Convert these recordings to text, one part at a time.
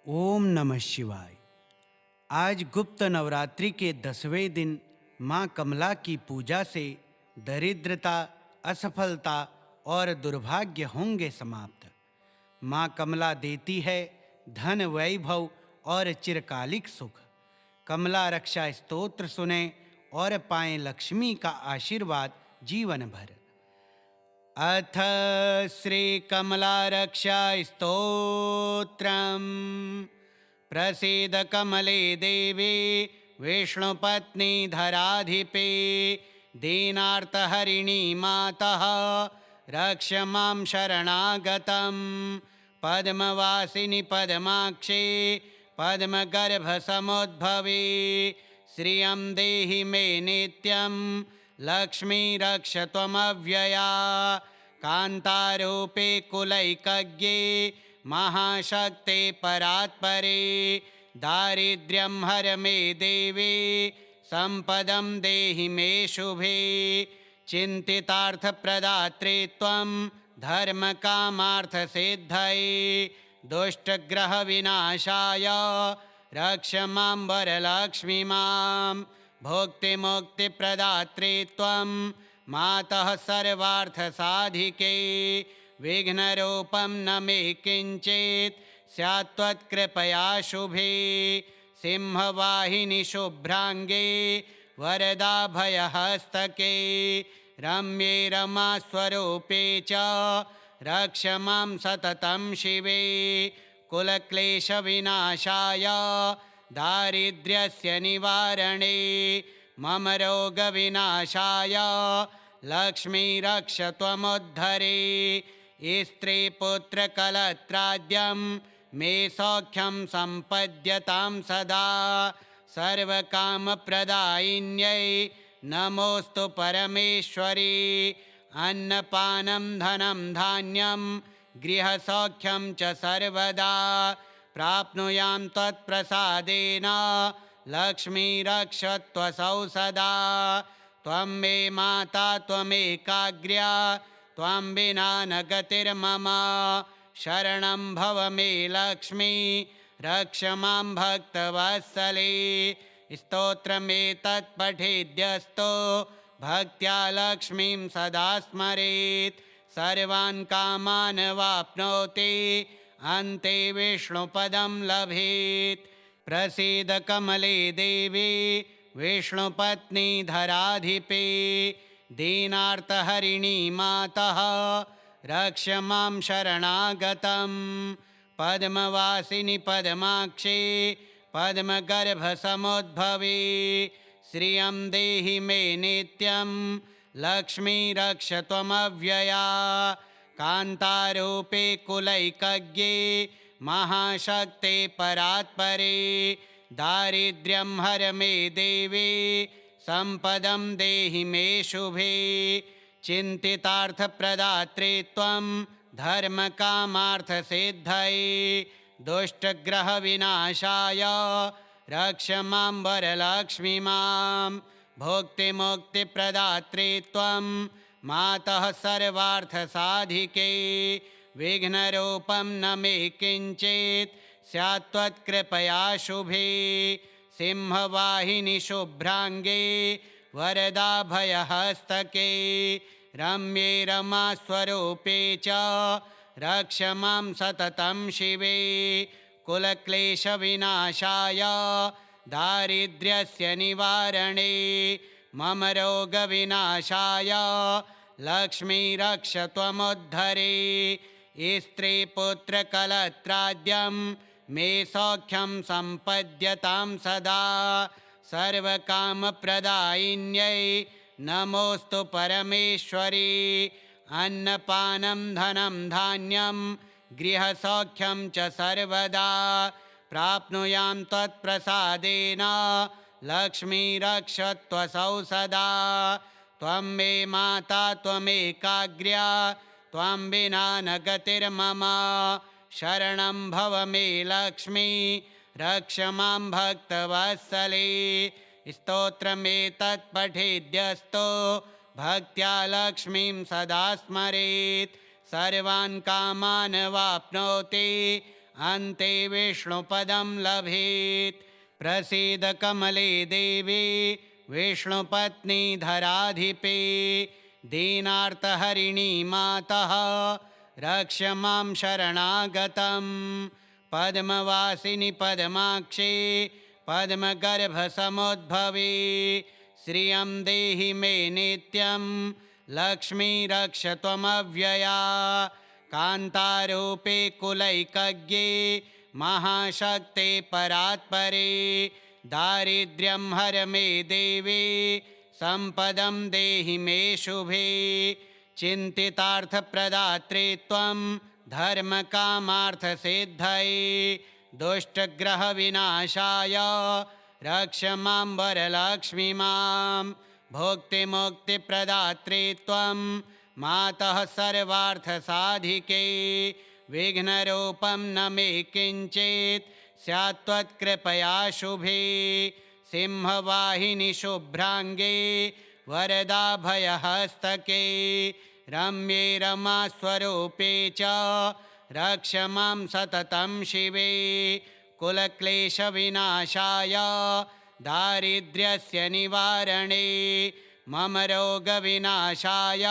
ओम नमः शिवाय। आज गुप्त नवरात्रि के 10वें दिन माँ कमला की पूजा से दरिद्रता, असफलता और दुर्भाग्य होंगे समाप्त। माँ कमला देती है धन, वैभव और चिरकालिक सुख। कमला रक्षा स्तोत्र सुने और पाएं लक्ष्मी का आशीर्वाद जीवन भर। अथ श्री कमला रक्षा स्तोत्रम्। प्रसीद कमले देवी विष्णुपत्नी धराधिपे, दीनार्तहरिणी मातः रक्ष मां शरणागतं। पद्मवासिनि पद्माक्षे पद्मगर्भसमुद्भवे, श्रियं देहि मे नित्यं लक्ष्मी रक्ष त्वमव्यया। कान्तारूपे कुलैकज्ञे महाशक्ते परात्परे, दारिद्र्यं हर मे देवी सम्पदं देहि मे शुभे। चिन्तितार्थप्रदात्रे त्वं धर्मकामार्थसिद्धये, दुष्टग्रहविनाशाय रक्ष मां वरलक्ष्मी मां। भुक्तिमुक्तिप्रदात्रे त्वं मातः सर्वार्थसाधिके, विघ्नरूपं न मे किञ्चित् स्यात् त्वत्कृपया शुभे। सिंहवाहिनि शुभ्राङ्गे वरदाभयहस्तके, रम्ये रमास्वरूपे च रक्ष मां सततं शिवे। कुलक्लेशविनाशाय दारिद्र्यस्य निवारणे, मम रोगविनाशाय लक्ष्मी रक्ष त्वमुद्धरे। स्त्रीपुत्रकलत्राद्यं मे सौख्यं सम्पद्यतां सदा, सर्वकामप्रदायिन्यै नमोऽस्तु परमेश्वरी। अन्नपानं धनं धान्यं गृहसौख्यं च सर्वदा, प्राप्नुयां त्वत्प्रसादेन लक्ष्मी रक्ष त्वसौ सदा। त्वं मे माता त्वमेकाग्र्या, त्वं विना न गतिर्मम। शरणं भव मे लक्ष्मी रक्ष मां भक्तवत्सले। स्तोत्रमेतत् पठेद्यस्तो भक्त्या लक्ष्मीं सदा स्मरेत्, सर्वान् कामान् वाप्नोति अन्ते विष्णुपदं लभेत्। प्रसीद कमले देवी विष्णुपत्नी धराधिपे, दीनार्तहरिणी मातः रक्ष मां शरणागतं। पद्मवासिनि पद्माक्षे पद्मगर्भसमुद्भवे, श्रियं देहि मे नित्यं लक्ष्मी रक्ष त्वमव्यया। कान्तारूपे कुलैकज्ञे महाशक्ते परात्परे, दारिद्र्यं हर मे देवी सम्पदं देहि मे शुभे। चिन्तितार्थप्रदात्रे त्वं धर्मकामार्थसिद्धये, दुष्टग्रहविनाशाय रक्ष मां वरलक्ष्मी मां। भुक्तिमुक्तिप्रदात्रे त्वं मातः सर्वार्थसाधिके, विघ्नरूपं न मे किञ्चित् स्यात् त्वत्कृपया शुभे। सिंहवाहिनि शुभ्राङ्गे वरदाभयहस्तके, रम्ये रमास्वरूपे च रक्ष मां सततं शिवे। कुलक्लेशविनाशाय दारिद्र्यस्य निवारणे, मम रोगविनाशाय लक्ष्मी रक्ष त्वमुद्धरे। स्त्रीपुत्रकलत्राद्यं मे सौख्यं सम्पद्यतां सदा, सर्वकामप्रदायिन्यै नमोऽस्तु परमेश्वरी। अन्नपानं धनं धान्यं गृहसौख्यं च सर्वदा, प्राप्नुयां त्वत्प्रसादेन लक्ष्मी रक्ष त्वसौ सदा। त्वं मे माता त्वमेकाग्र्या, त्वं विना न गतिर्मम। शरणं भव मे लक्ष्मी रक्ष मां भक्तवत्सले। स्तोत्रमेतत् पठेद्यस्तो भक्त्या लक्ष्मीं सदा स्मरेत्, सर्वान् कामान् वाप्नोति अन्ते विष्णुपदं लभेत्। प्रसीद कमले देवी विष्णुपत्नी धराधिपे, दीनार्तहरिणी मातः रक्ष मां शरणागतं। पद्मवासिनि पद्माक्षे पद्मगर्भसमुद्भवे, श्रियं देहि मे नित्यं लक्ष्मी रक्ष त्वमव्यया। कान्तारूपे कुलैकज्ञे महाशक्ते परात्परे, दारिद्र्यं हर मे देवी सम्पदं देहि मे शुभे। चिन्तितार्थप्रदात्रे त्वं धर्मकामार्थसिद्धये, दुष्टग्रहविनाशाय रक्ष मां वरलक्ष्मी मां। भुक्तिमुक्तिप्रदात्रे त्वं मातः सर्वार्थसाधिके, विघ्नरूपं न मे किञ्चित् स्यात् त्वत्कृपया शुभे। सिंहवाहिनि शुभ्राङ्गे वरदाभयहस्तके, रम्ये रमास्वरूपे च रक्ष मां सततं शिवे। कुलक्लेशविनाशाय दारिद्र्यस्य निवारणे, मम रोगविनाशाय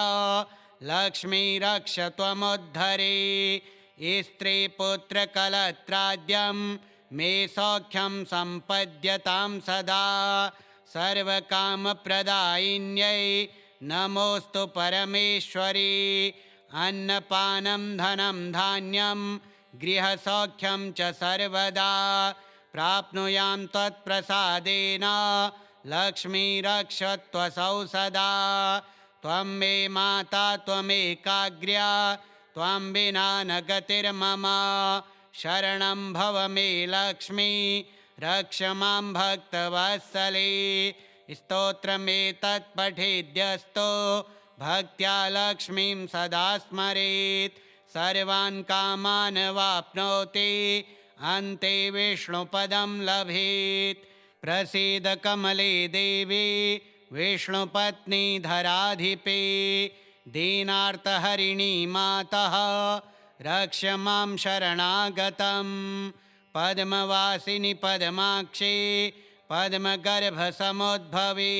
लक्ष्मी रक्ष त्वमुद्धरे। स्त्रीपुत्रकलत्राद्यं मे सौख्यं सम्पद्यतां सदा, सर्वकामप्रदायिन्यै नमोऽस्तु परमेश्वरी। अन्नपानं धनं धान्यं गृहसौख्यं च सर्वदा, प्राप्नुयां त्वत्प्रसादेन लक्ष्मी रक्ष त्वसौ सदा। त्वं मे माता त्वमेकाग्र्या, त्वं विना न गतिर्मम। शरणं भव मे लक्ष्मी रक्ष मां भक्तवत्सले। स्तोत्रमेतत् पठेद्यस्तो भक्त्या लक्ष्मीं सदा स्मरेत्, सर्वान् कामान् वाप्नोति अन्ते विष्णुपदं लभेत्। प्रसीद कमले देवी विष्णुपत्नी धराधिपे, दीनार्तहरिणी मातः रक्ष मां शरणागतं। पद्मवासिनि पद्माक्षे पद्मगर्भसमुद्भवे,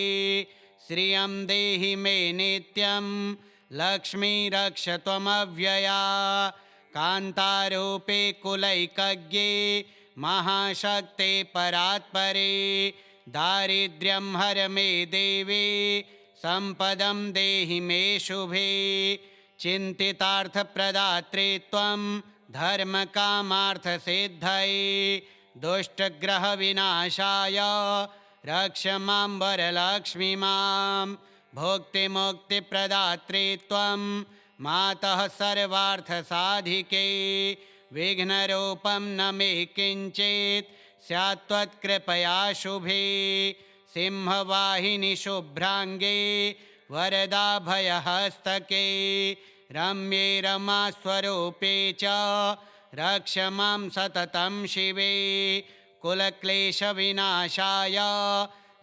श्रियं देहि मे नित्यं लक्ष्मी रक्ष त्वमव्यया। कान्तारूपे कुलैकज्ञे महाशक्ते परात्परे, दारिद्र्यं हर मे देवी सम्पदं देहि मे शुभे। चिन्तितार्थप्रदात्रे त्वं धर्मकामार्थसिद्धये, दुष्टग्रहविनाशाय रक्ष मां वरलक्ष्मी मां। भुक्तिमुक्तिप्रदात्रे त्वं मातः सर्वार्थसाधिके, विघ्नरूपं न मे किञ्चित् स्यात् त्वत्कृपया शुभे। सिंहवाहिनि शुभ्राङ्गे वरदाभयहस्तके, रम्ये रमास्वरूपे च रक्ष मां सततं शिवे। कुलक्लेशविनाशाय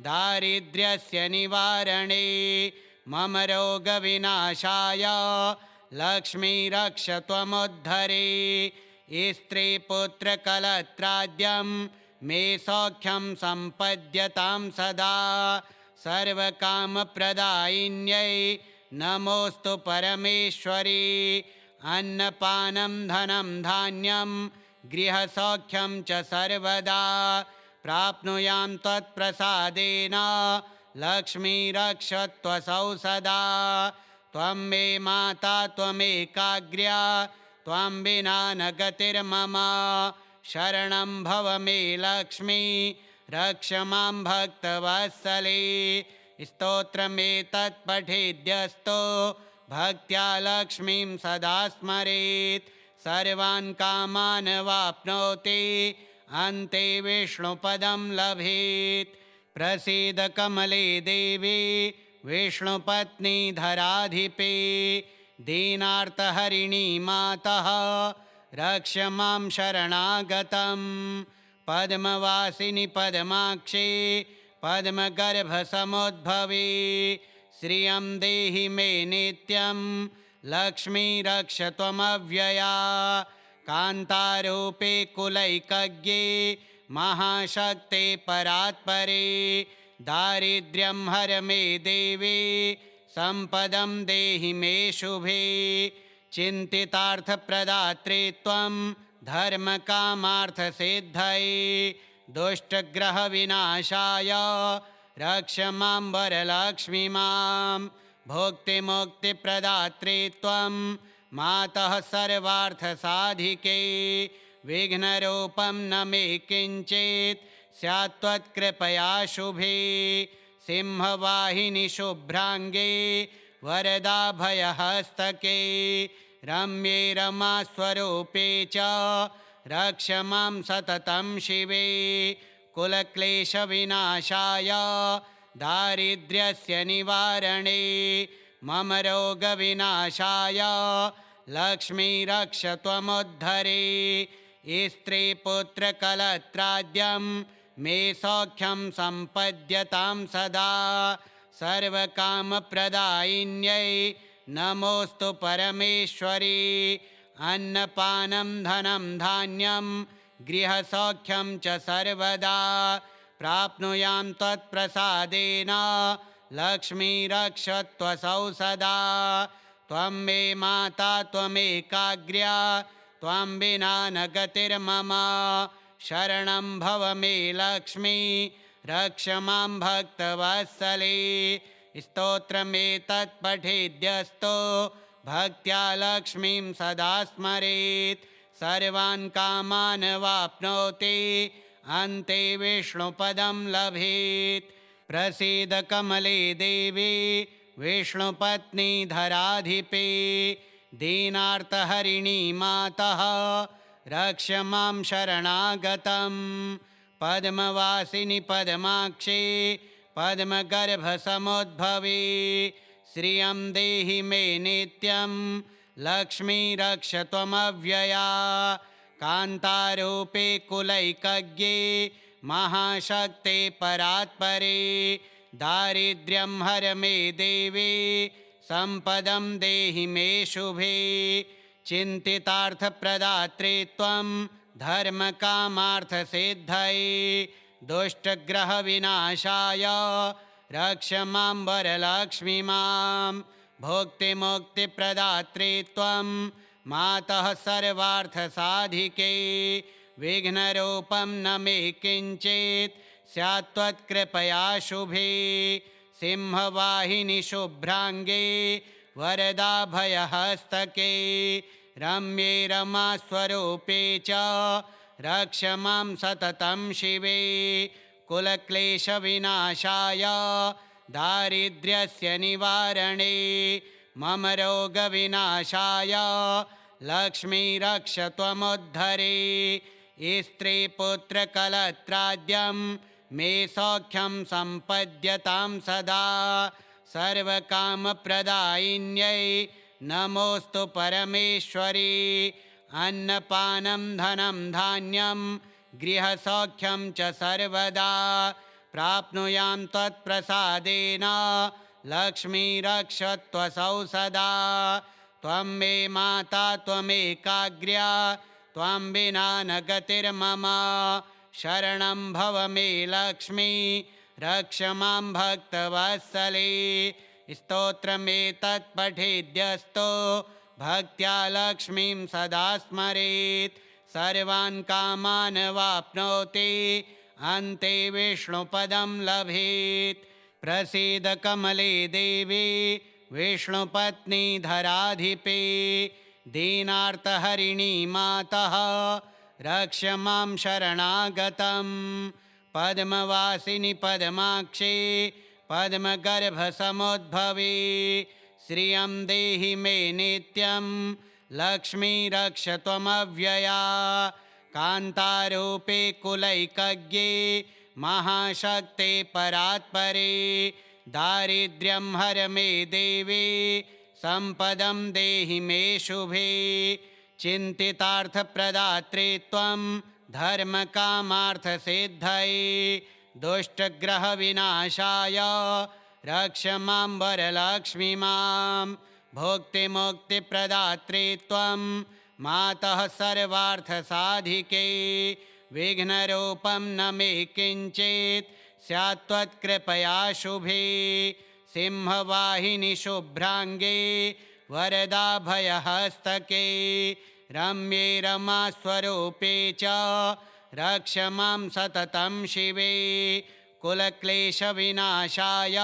दारिद्र्यस्य निवारणे, मम रोगविनाशाय लक्ष्मी रक्ष त्वमुद्धरे। स्त्रीपुत्रकलत्राद्यं मे सौख्यं सम्पद्यतां सदा, सर्वकामप्रदायिन्यै नमोऽस्तु परमेश्वरी। अन्नपानं धनं धान्यं गृहसौख्यं च सर्वदा, प्राप्नुयां त्वत्प्रसादेन लक्ष्मी रक्ष त्वसौ सदा। त्वं मे माता त्वमेकाग्र्या, त्वं विना न गतिर्मम। शरणं भव मे लक्ष्मी रक्ष मां भक्तवत्सले। स्तोत्रमेतत् पठेद्यस्तो भक्त्या लक्ष्मीं सदा स्मरेत्, सर्वान् कामान् वाप्नोति अन्ते विष्णुपदं लभेत्। प्रसीद कमले देवी विष्णुपत्नी धराधिपे, दीनार्तहरिणी मातः रक्ष मां शरणागतं। पद्मवासिनि पद्माक्षे पद्मगर्भसमुद्भवे, श्रियं देहि मे नित्यं लक्ष्मी रक्ष त्वमव्यया। कान्तारूपे कुलैकज्ञे महाशक्ते परात्परे दारिद्र्यं हर मे देवी सम्पदं देहि मे शुभे चिन्तितार्थप्रदात्रे त्वं धर्मकामार्थसिद्धये दुष्टग्रहविनाशाय रक्ष मां वरलक्ष्मी मां भुक्तिमुक्तिप्रदात्रे त्वं मातः सर्वार्थसाधिके विघ्नरूपं न मे किञ्चित् स्यात् त्वत्कृपया शुभे सिंहवाहिनि शुभ्राङ्गे वरदाभयहस्तके रम्ये रमास्वरूपे च रक्ष मां सततं शिवे कुलक्लेशविनाशाय दारिद्र्यस्य निवारणे मम रोगविनाशाय लक्ष्मी रक्ष त्वमुद्धरे स्त्रीपुत्रकलत्राद्यं मे सौख्यं सम्पद्यतां सदा सर्वकामप्रदायिन्यै नमोऽस्तु परमेश्वरी अन्नपानं धनं धान्यं गृहसौख्यं च सर्वदा प्राप्नुयां त्वत्प्रसादेन लक्ष्मी रक्ष त्वसौ सदा त्वं मे माता त्वमेकाग्र्या त्वं विना न गतिर्मम शरणं भव मे लक्ष्मी रक्ष मां भक्तवत्सले स्तोत्रमेतत् पठेद्यस्तो भक्त्या लक्ष्मीं सदा स्मरेत् सर्वान् कामान् वाप्नोति अन्ते विष्णुपदं लभेत् प्रसीद कमले देवी विष्णुपत्नी धराधिपे दीनार्तहरिणी मातः रक्ष मां शरणागतं पद्मवासिनि पद्माक्षे पद्मगर्भसमुद्भवे श्रियं देहि मे नित्यं लक्ष्मी रक्ष त्वमव्यया कान्तारूपे कुलैकज्ञे महाशक्ते परात्परे दारिद्र्यं हर मे देवी सम्पदं देहि मे शुभे चिन्तितार्थप्रदात्रे त्वं धर्मकामार्थसिद्धये दुष्टग्रहविनाशाय रक्ष मां वरलक्ष्मी मां भुक्तिमुक्तिप्रदात्रे त्वं मातः सर्वार्थसाधिके विघ्नरूपं न मे किञ्चित् स्यात् त्वत्कृपया शुभे सिंहवाहिनि शुभ्राङ्गे वरदाभयहस्तके रम्ये रमास्वरूपे च रक्ष मां सततं शिवे कुलक्लेशविनाशाय दारिद्र्यस्य निवारणे मम रोगविनाशाय लक्ष्मी रक्ष त्वमुद्धरे स्त्रीपुत्रकलत्राद्यं मे सौख्यं सम्पद्यतां सदा सर्वकामप्रदायिन्यै नमोऽस्तु परमेश्वरी अन्नपानं धनं धान्यं गृहसौख्यं च सर्वदा प्राप्नुयां त्वत्प्रसादेन लक्ष्मी रक्ष त्वसौ सदा त्वं मे माता त्वमेकाग्र्या त्वं विना न गतिर्मम शरणं भव मे लक्ष्मी रक्ष मां भक्तवत्सले स्तोत्रमेतत् पठेद्यस्तो भक्त्या लक्ष्मीं सदा स्मरेत् सर्वान् कामान् वाप्नोति अन्ते विष्णुपदं लभेत् प्रसीद कमले देवी विष्णुपत्नी धराधिपे दीनार्तहरिणी मातः रक्ष मां शरणागतं पद्मवासिनि पद्माक्षे पद्मगर्भसमुद्भवे श्रियं देहि मे नित्यं लक्ष्मी रक्ष त्वमव्यया कान्तारूपे कुलैकज्ञे महाशक्ते परात्परे दारिद्र्यं हर मे देवी सम्पदं देहि मे शुभे चिन्तितार्थप्रदात्रे त्वं धर्मकामार्थसिद्धये दुष्टग्रहविनाशाय रक्ष मां वरलक्ष्मी मां भुक्तिमुक्तिप्रदात्रे त्वं मातः सर्वार्थसाधिके विघ्नरूपं न मे किञ्चित् स्यात् त्वत्कृपया शुभे सिंहवाहिनि शुभ्राङ्गे वरदाभयहस्तके रम्ये रमास्वरूपे च रक्ष मां सततं शिवे कुलक्लेशविनाशाय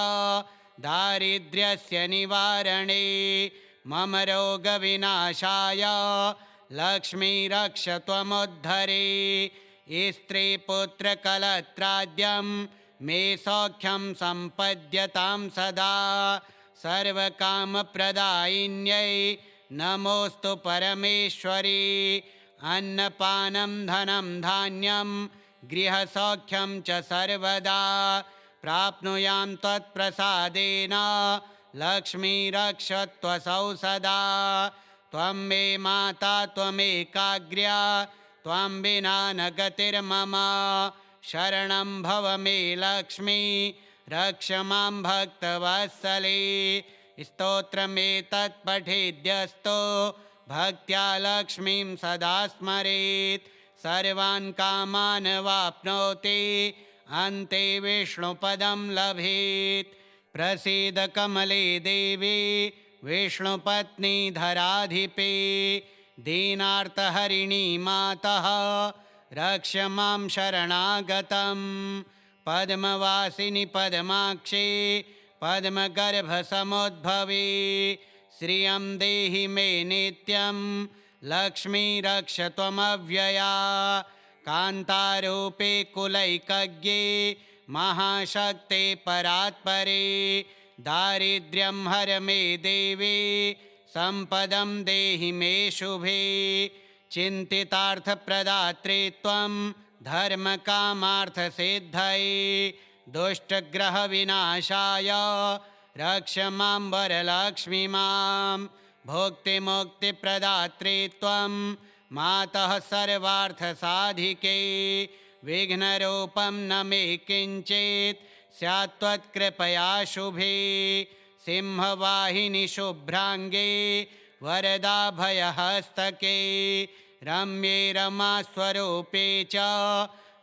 दारिद्र्यस्य निवारणे मम रोगविनाशाय लक्ष्मी रक्ष त्वमुद्धरे स्त्रीपुत्रकलत्राद्यं मे सौख्यं सम्पद्यतां सदा सर्वकामप्रदायिन्यै नमोऽस्तु परमेश्वरी अन्नपानं धनं धान्यं गृहसौख्यं च सर्वदा प्राप्नुयां त्वत्प्रसादेन लक्ष्मीरक्ष त्वसौ सदा त्वं मे माता त्वमेकाग्र्या त्वं विना न गतिर्मम शरणं भव मे लक्ष्मी रक्ष मां भक्तवत्सले स्तोत्रमेतत् पठेद्यस्तो भक्त्या लक्ष्मीं सदा स्मरेत् सर्वान् कामान् वाप्नोति अन्ते विष्णुपदं लभेत् प्रसीद कमले देवी विष्णुपत्नी धराधिपे दीनार्तहरिणी मातः रक्ष मां शरणागतं पद्मवासिनि पद्माक्षे पद्मगर्भसमुद्भवे श्रियं देहि मे नित्यं लक्ष्मी रक्ष त्वमव्यया कान्तारूपे कुलैकज्ञे महाशक्ते परात्परे दारिद्र्यं हर मे देवी सम्पदं देहि मे शुभे चिन्तितार्थप्रदात्रे त्वं धर्मकामार्थसिद्धये दुष्टग्रहविनाशाय रक्ष मां वरलक्ष्मी मां भुक्तिमुक्तिप्रदात्रे त्वं मातः सर्वार्थसाधिके विघ्नरूपं न मे किञ्चित् स्यात् त्वत्कृपया शुभे सिंहवाहिनि शुभ्राङ्गे वरदाभयहस्तके रम्ये रमास्वरूपे च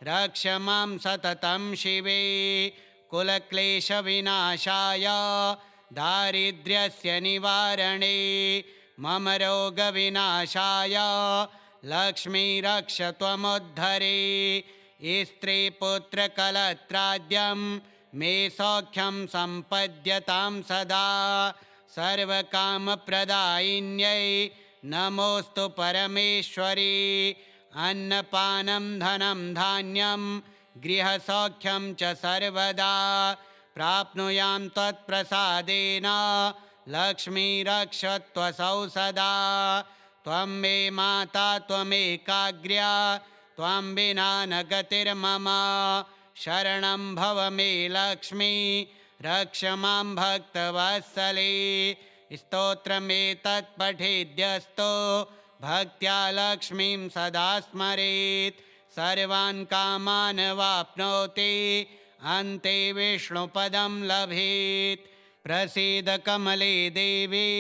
रक्ष मां सततं शिवे कुलक्लेशविनाशाय दारिद्र्यस्य निवारणे मम रोगविनाशाय लक्ष्मी रक्ष त्वमुद्धरे स्त्रीपुत्रकलत्राद्यं मे सौख्यं सम्पद्यतां सदा सर्वकामप्रदायिन्यै नमोऽस्तु परमेश्वरी अन्नपानं धनं धान्यं गृहसौख्यं च सर्वदा प्राप्नुयां त्वत्प्रसादेन लक्ष्मी रक्ष त्वसौ सदा त्वं मे माता त्वमेकाग्र्या त्वं विना न गतिर्मम शरणं भव मे लक्ष्मी रक्ष मां भक्तवत्सले स्तोत्रमेतत् पठेद्यस्तो भक्त्या लक्ष्मीं सदा स्मरेत् सर्वान् कामान् वाप्नोति अन्ते विष्णुपदं लभेत् प्रसीद कमले देवी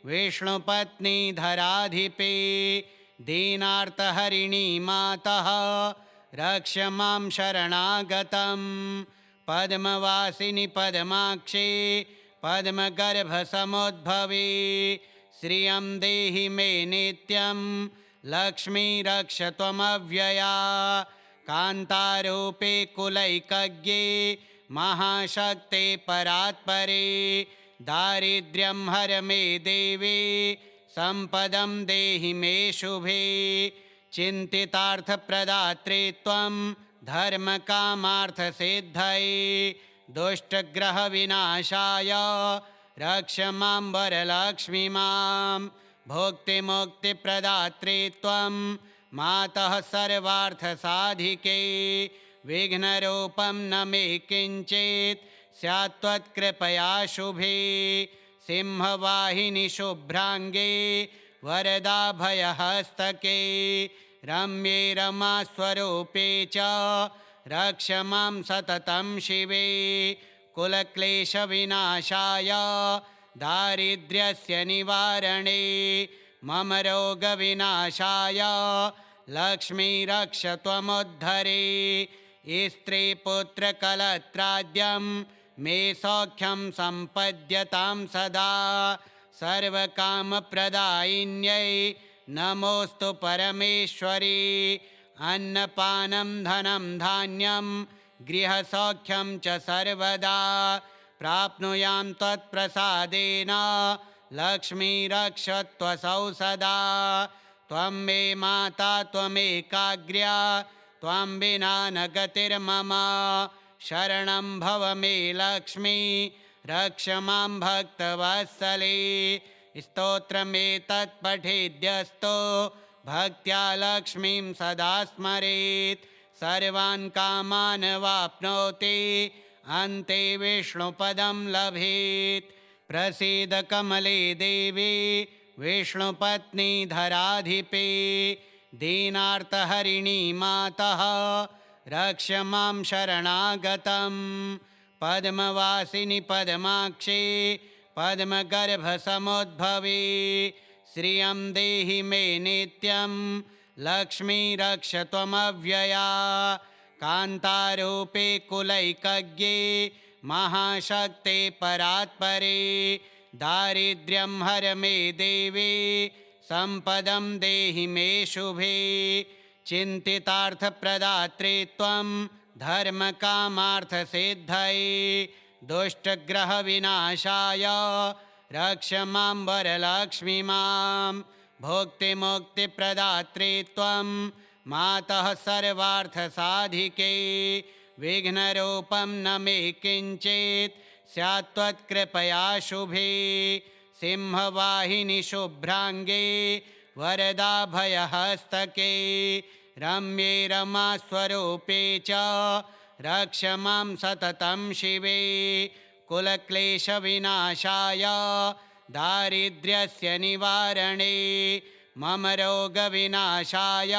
विष्णुपत्नी धराधिपे दीनार्तहरिणी मातः रक्ष मां शरणागतं पद्मवासिनि पद्माक्षे पद्मगर्भसमुद्भवे श्रियं देहि मे नित्यं लक्ष्मी रक्ष त्वमव्यया कान्तारूपे कुलैकज्ञे महाशक्ते परात्परे दारिद्र्यं हर मे देवी सम्पदं देहि मे शुभे चिन्तितार्थप्रदात्रे त्वं धर्मकामार्थसिद्धये दुष्टग्रहविनाशाय रक्ष मां वरलक्ष्मी मां भुक्तिमुक्तिप्रदात्रे त्वं मातः सर्वार्थसाधिके विघ्नरूपं न मे किञ्चित् स्यात् त्वत्कृपया शुभे सिंहवाहिनि शुभ्राङ्गे वरदाभयहस्तके रम्ये रमास्वरूपे च रक्ष मां सततं शिवे कुलक्लेशविनाशाय दारिद्र्यस्य निवारणे मम रोगविनाशाय लक्ष्मी रक्ष त्वमुद्धरे। स्त्रीपुत्रकलत्राद्यं मे सौख्यं सम्पद्यतां सदा। सर्वकामप्रदायिन्यै नमोऽस्तु परमेश्वरी। अन्नपानं धनं धान्यं गृहसौख्यं च सर्वदा। प्राप्नुयां त्वत्प्रसादेन लक्ष्मीरक्ष त्वसौ सदा। त्वं मे माता त्वमेकाग्र्या त्वं विना न गतिर्मम। शरणं भव मे लक्ष्मी रक्ष मां भक्तवत्सले। स्तोत्रमेतत् पठेद्यस्तो भक्त्या लक्ष्मीं सदा स्मरेत्। सर्वान् कामान् वाप्नोति अन्ते विष्णुपदं लभेत्। प्रसीद कमले देवी विष्णुपत्नी धराधिपे। दीनार्तहरिणी मातः रक्ष मां शरणागतं। पद्मवासिनि पद्माक्षे पद्मगर्भसमुद्भवे। श्रियं देहि मे नित्यं लक्ष्मी रक्ष त्वमव्यया। कान्तारूपे कुलैकज्ञे महाशक्ते परात्परे। दारिद्र्यं हर मे देवी सम्पदं देहि मे शुभे। चिन्तितार्थप्रदात्रे त्वं धर्मकामार्थसिद्धये। दुष्टग्रहविनाशाय रक्ष मां वरलक्ष्मी मां। भुक्तिमुक्तिप्रदात्रे त्वं मातः सर्वार्थसाधिके। विघ्नरूपं न मे किञ्चित् स्यात् त्वत्कृपया शुभे। सिंहवाहिनि शुभ्राङ्गे वरदाभयहस्तके। रम्ये रमास्वरूपे च रक्ष मां सततं शिवे। कुलक्लेशविनाशाय दारिद्र्यस्य निवारणे। मम रोगविनाशाय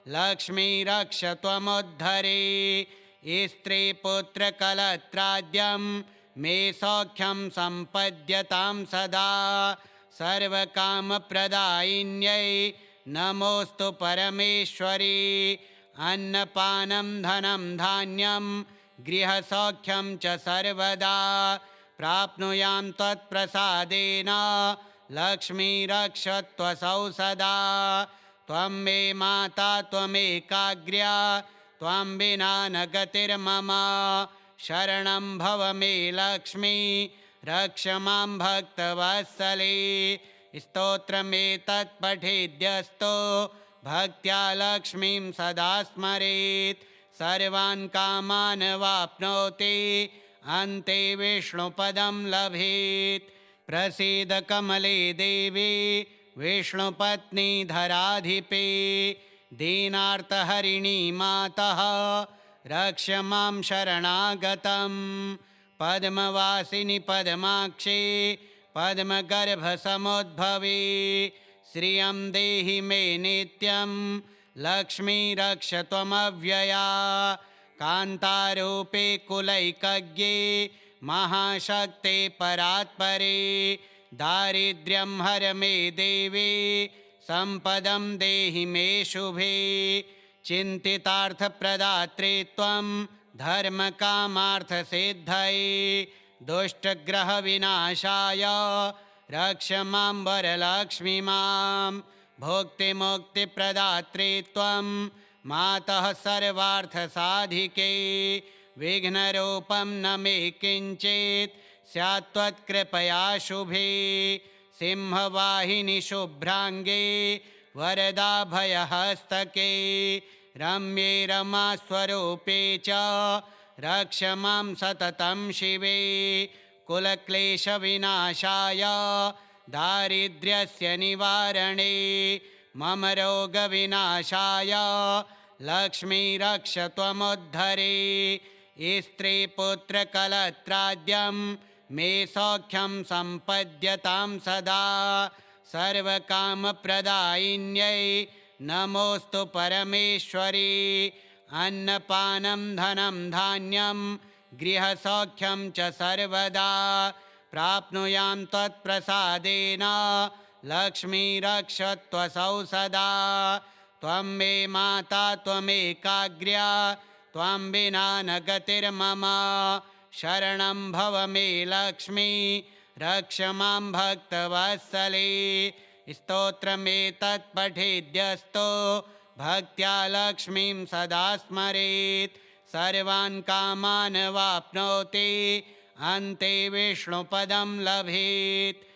लक्ष्मी रक्ष त्वमुद्धरे। स्त्रीपुत्रकलत्राद्यं मे सौख्यं सम्पद्यतां सदा। सर्वकामप्रदायिन्यै नमोऽस्तु परमेश्वरी। अन्नपानं धनं धान्यं गृहसौख्यं च सर्वदा। प्राप्नुयां त्वत्प्रसादेन लक्ष्मी रक्ष त्वसौ सदा। त्वं मे माता त्वमेकाग्र्या त्वं विना न गतिर्मम। शरणं भव मे लक्ष्मी रक्ष मां भक्तवत्सले। स्तोत्रमेतत् पठेद्यस्तो भक्त्या लक्ष्मीं सदा स्मरेत्। सर्वान् कामान् वाप्नोति अन्ते विष्णुपदं लभेत्। प्रसीद कमले देवी विष्णुपत्नी धराधिपे। दीनार्तहरिणी मातः रक्ष मां शरणागतं। पद्मवासिनि पद्माक्षे पद्मगर्भसमुद्भवे। श्रियं देहि मे नित्यं लक्ष्मी रक्ष त्वमव्यया। कान्तारूपे कुलैकज्ञे महाशक्ते परात्परे। दारिद्र्यं हर मे देवी सम्पदं देहि मे शुभे। चिन्तितार्थप्रदात्रे त्वं धर्मकामार्थसिद्धये। दुष्टग्रहविनाशाय रक्ष मां वरलक्ष्मी मां। भुक्तिमुक्तिप्रदात्रे त्वं मातः सर्वार्थसाधिके। विघ्नरूपं न मे किञ्चित् स्यात् त्वत्कृपया शुभे। सिंहवाहिनि शुभ्राङ्गे वरदाभयहस्तके। रम्ये रमास्वरूपे च रक्ष मां सततं शिवे। कुलक्लेशविनाशाय दारिद्र्यस्य निवारणे। मम रोगविनाशाय लक्ष्मी रक्ष त्वमुद्धरे। स्त्रीपुत्रकलत्राद्यं मे सौख्यं सम्पद्यतां सदा। सर्वकामप्रदायिन्यै नमोऽस्तु परमेश्वरी। अन्नपानं धनं धान्यं गृहसौख्यं च सर्वदा। प्राप्नुयां त्वत्प्रसादेन लक्ष्मी रक्षत्वसौ सदा। त्वं मे माता त्वमेकाग्र्या, त्वं विना न गतिर्मम। शरणं भव मे लक्ष्मी, रक्ष मां भक्तवत्सले। स्तोत्रमेतत् पठेद्यस्तो भक्त्या लक्ष्मीं सदा स्मरेत्। सर्वान् कामान् वाप्नोति, अन्ते विष्णुपदं लभेत्।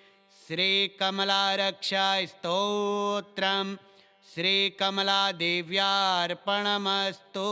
श्रीकमलारक्षा स्तोत्रम् श्रीकमलादेव्यार्पणमस्तु।